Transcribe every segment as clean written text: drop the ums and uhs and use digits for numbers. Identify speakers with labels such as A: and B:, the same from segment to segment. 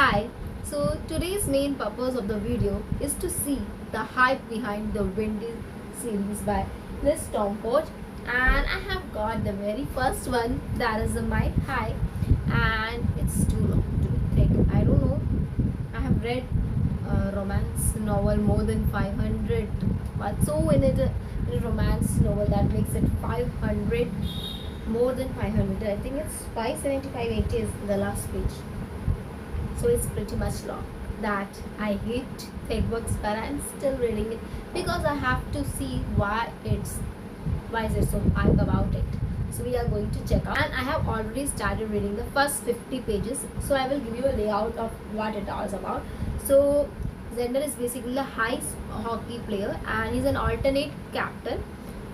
A: Hi, so today's main purpose of the video is to see the hype behind the Windy series by Liz Tomport, and I have got the very first one, that is the My High, and it's too long to be thick. I don't know, I have read a romance novel more than 500, but so in a romance novel that makes it 500, more than 500. I think it's 575, 80 is the last page, so it's pretty much long. That I hate fake books, but I'm still reading it because I have to see why is it so hype about it. So we are going to check out, and I have already started reading the first 50 pages, so I will give you a layout of what it is about. So Xander is basically a ice hockey player, and he's an alternate captain.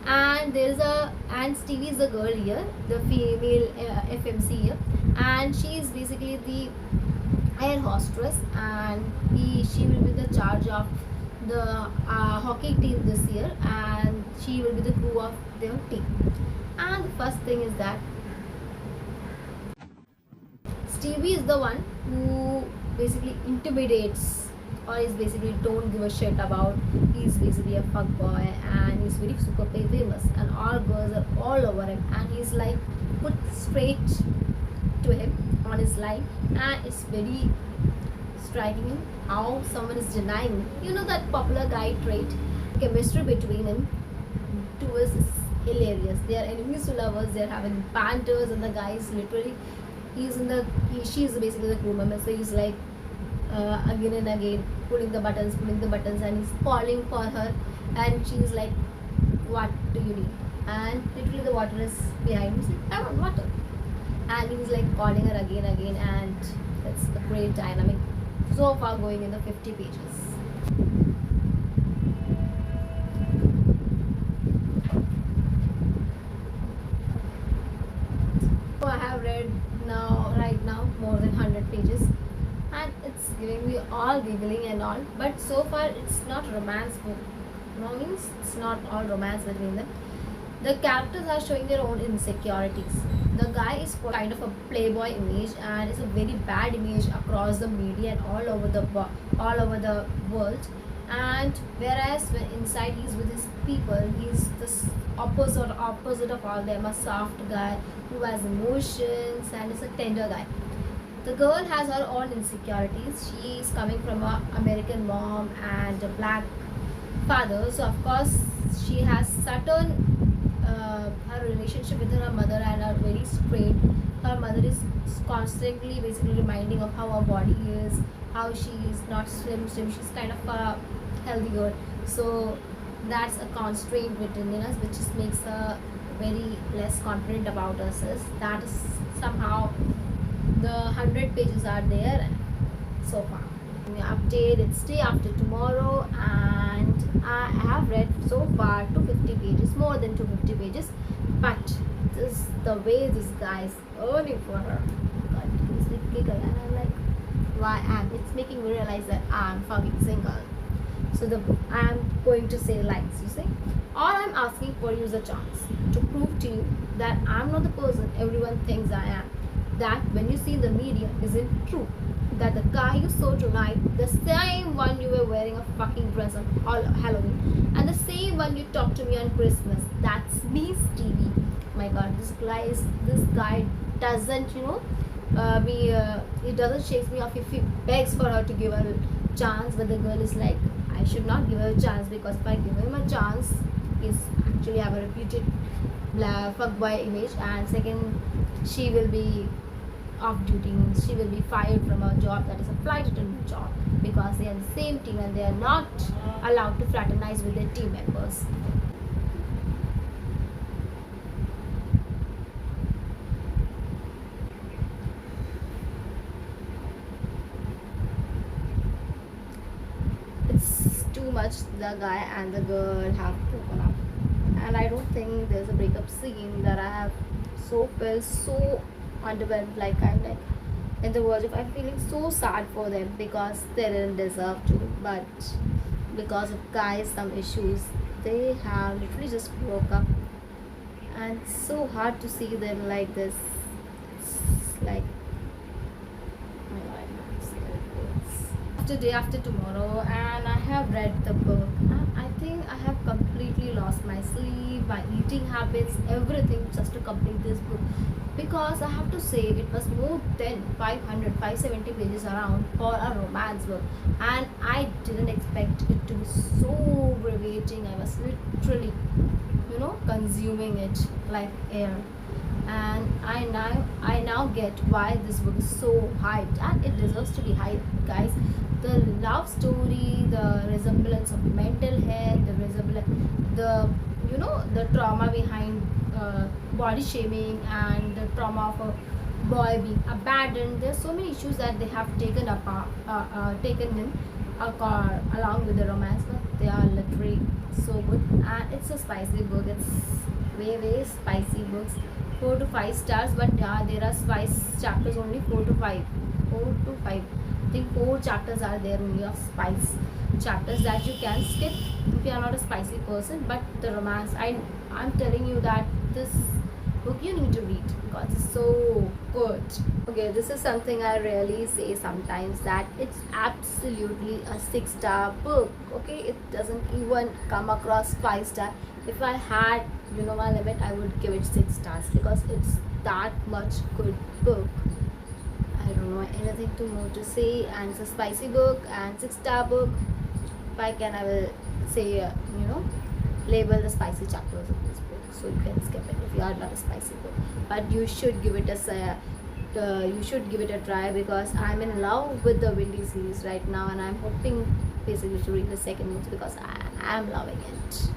A: And there's a and Stevie is the girl here, the female FMC here, and she is basically the air hostess, and she will be the charge of the hockey team this year, and she will be the crew of their team. And the first thing is that Stevie is the one who basically intimidates, or is basically don't give a shit about. He's basically a fuck boy, and he's very super famous, and all girls are all over him, and he's like put straight to him on his line, and it's very striking how someone is denying. You know that popular guy trait, chemistry between him two is hilarious. They are enemies to lovers. They are having banters, and the guy is literally she is basically the crew member. So he's like again and again pulling the buttons, and he's calling for her, and she's like, "What do you need?" And literally the water is behind him. He's like, "I want water," and he's like calling her again, and it's a great dynamic so far going in the 50 pages. So I have read right now more than 100 pages, and it's giving me all giggling and all, but so far it's not romance book. No, means it's not all romance between them. The characters are showing their own insecurities. The guy is kind of a playboy image, and it's a very bad image across the media and all over the world. And whereas when inside he's with his people, he's the opposite of all them, a soft guy who has emotions and is a tender guy. The girl has her own insecurities. She is coming from a American mom and a black father, so of course she has certain her relationship with her mother and are very strained. Her mother is constantly basically reminding of how her body is, how she is not slim. She's kind of a healthy girl. So that's a constraint within us, which just makes her very less confident about herself. That is somehow the 100 pages are there so far. Update, it's day after tomorrow, and I have read so far 250 pages, more than 250 pages, but this the way this guy is earning for her, God, he's like giggle, and I'm like, why am it's making me realize that I'm fucking single. So I'm going to say likes, you see. All I'm asking for you is a chance to prove to you that I'm not the person everyone thinks I am. That when you see the media isn't true. That the guy you saw tonight, the same one you were wearing a fucking dress on Halloween, and the same one you talked to me on Christmas, that's me, Stevie. My God, this guy doesn't, it doesn't shake me off if he begs for her to give her a chance, but the girl is like, I should not give her a chance, because if I give him a chance, he's actually have a reputed fuckboy image, and second, she will be off duty, means she will be fired from a job that is a flight attendant job, because they are the same team and they are not allowed to fraternize with their team members. It's too much. The guy and the girl have broken up, and I don't think there's a breakup scene that I have felt so underwhelmed, like I'm like in the verge of, I'm feeling so sad for them because they didn't deserve to, but because of guys some issues, they have literally just broke up, and it's so hard to see them like this. It's like, oh my God, I'm scared. day after tomorrow, and I have read the book. And I think I have completely lost my sleep, my eating habits, everything just to complete this book. Because I have to say, it was more than 570 pages around for a romance book, and I didn't expect it to be so riveting. I was literally, consuming it like air. And I now get why this book is so hyped, and it deserves to be hyped, guys. The love story, the resemblance of mental health, the resemblance, the the trauma behind body shaming, and the trauma of a boy being abandoned. There's so many issues that they have taken apart, taken in a car along with the romance, but they are literally so good. And it's a spicy book. It's way spicy books. 4 to 5 stars, but yeah, there are spice chapters only 4 to 5. 4 to 5. I think 4 chapters are there only of spice chapters that you can skip if you are not a spicy person. But the romance, I'm telling you that this book you need to read because it's so good. Okay, this is something I really say sometimes, that it's absolutely a 6-star book. Okay, it doesn't even come across 5 star. If I had my limit, I would give it 6 stars because it's that much good book. I don't know anything to more to say, and it's a spicy book and 6-star book. If I can, I will say label the spicy chapters of this book, so you can skip it if you are not a spicy book. But you should give it a try, because I'm in love with the Windy series right now, and I'm hoping basically to read the second book because I am loving it.